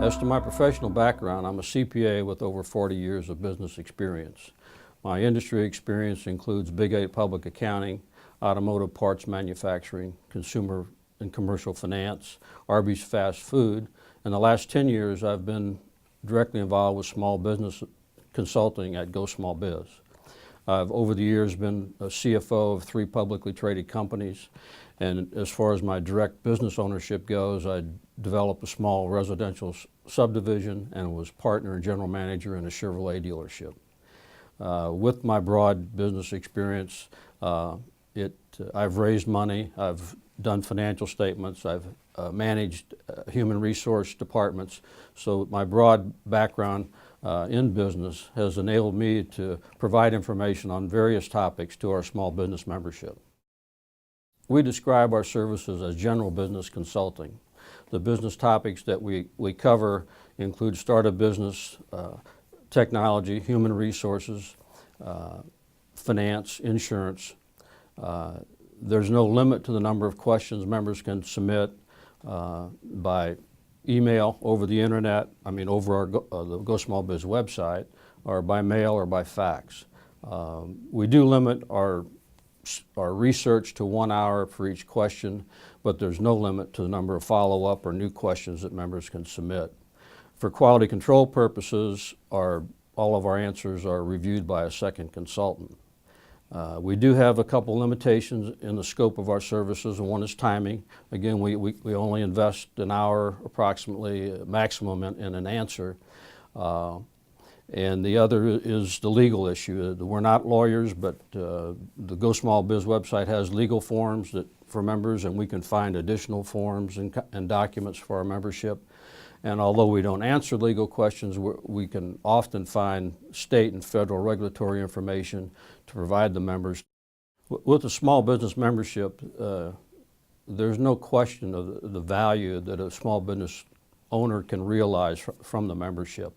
As to my professional background, I'm a CPA with over 40 years of business experience. My industry experience includes Big 8 public accounting, automotive parts manufacturing, consumer and commercial finance, Arby's fast food. In the last 10 years, I've been directly involved with small business consulting at GoSmallBiz. I've over the years been a CFO of 3 publicly traded companies, and as far as my direct business ownership goes, I developed a small residential subdivision and was partner and general manager in a Chevrolet dealership. With my broad business experience, I've raised money, I've done financial statements, I've managed human resource departments, so my broad background in business has enabled me to provide information on various topics to our small business membership. We describe our services as general business consulting. The business topics that we cover include start a business, technology, human resources, finance, insurance. There's no limit to the number of questions members can submit by email, over the internet, over our the GoSmallBiz website, or by mail or by fax. We do limit our research to 1 hour for each question, but there's no limit to the number of follow-up or new questions that members can submit. For quality control purposes, all of our answers are reviewed by a second consultant. We do have a couple limitations in the scope of our services, and one is timing. Again, we only invest an hour approximately maximum in an answer. And the other is the legal issue. We're not lawyers, but the GoSmallBiz website has legal forms for members, and we can find additional forms and documents for our membership. And although we don't answer legal questions, we can often find state and federal regulatory information to provide the members. With the small business membership, there's no question of the value that a small business owner can realize from the membership.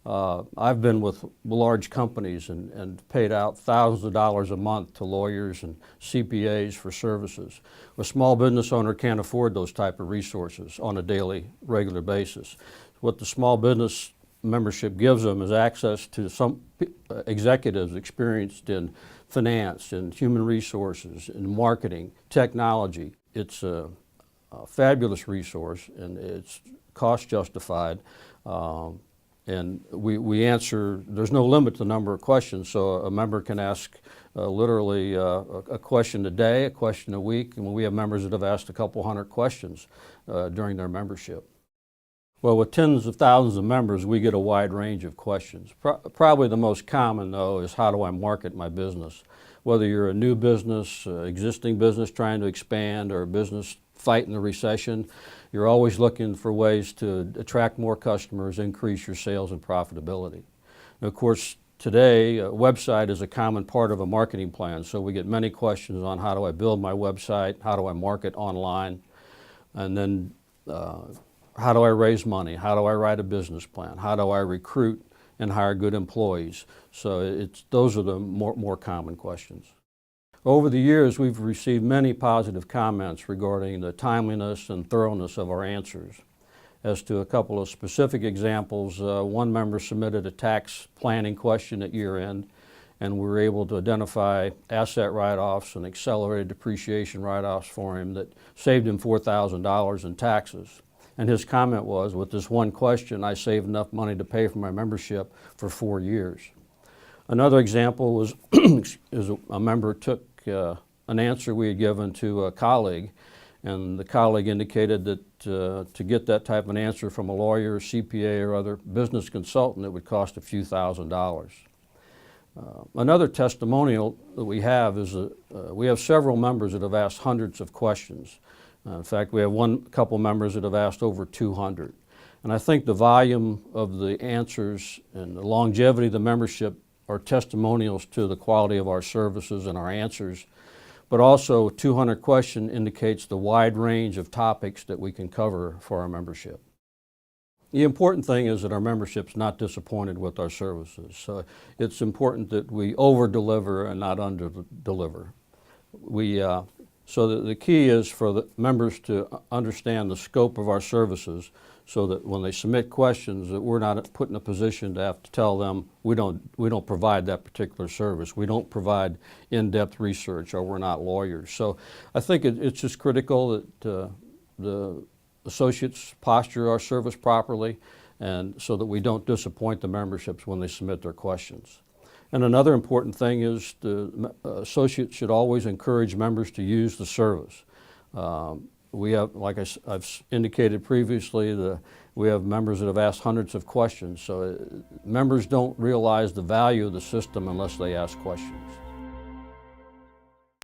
I've been with large companies and paid out thousands of dollars a month to lawyers and CPAs for services. A small business owner can't afford those type of resources on a daily, regular basis. What the small business membership gives them is access to some executives experienced in finance and human resources and marketing, technology. It's a fabulous resource, and it's cost justified. And we answer, there's no limit to the number of questions, so a member can ask literally a question a day, a question a week, and we have members that have asked a couple hundred questions during their membership. Well, with tens of thousands of members, we get a wide range of questions. Probably the most common, though, is how do I market my business? Whether you're a new business, existing business trying to expand, or a business fighting the recession, you're always looking for ways to attract more customers, increase your sales and profitability. And of course, today, a website is a common part of a marketing plan, so we get many questions on how do I build my website, how do I market online, and then how do I raise money, how do I write a business plan, how do I recruit and hire good employees. So those are the more common questions. Over the years, we've received many positive comments regarding the timeliness and thoroughness of our answers. As to a couple of specific examples, one member submitted a tax planning question at year end, and we were able to identify asset write-offs and accelerated depreciation write-offs for him that saved him $4,000 in taxes. And his comment was, with this one question, I saved enough money to pay for my membership for 4 years. Another example was a member took an answer we had given to a colleague, and the colleague indicated that to get that type of an answer from a lawyer, CPA, or other business consultant, it would cost a few $1,000s. Another testimonial that we have is we have several members that have asked hundreds of questions. In fact, we have couple members that have asked over 200. And I think the volume of the answers and the longevity of the membership are testimonials to the quality of our services and our answers, but also 200 questions indicates the wide range of topics that we can cover for our membership. The important thing is that our membership's not disappointed with our services. So it's important that we over-deliver and not under-deliver. We So the key is for the members to understand the scope of our services so that when they submit questions that we're not put in a position to have to tell them we don't provide that particular service. We don't provide in-depth research, or we're not lawyers. So I think it's just critical that the associates posture our service properly, and so that we don't disappoint the memberships when they submit their questions. And another important thing is the associates should always encourage members to use the service. We have, like I've indicated previously, we have members that have asked hundreds of questions. So members don't realize the value of the system unless they ask questions.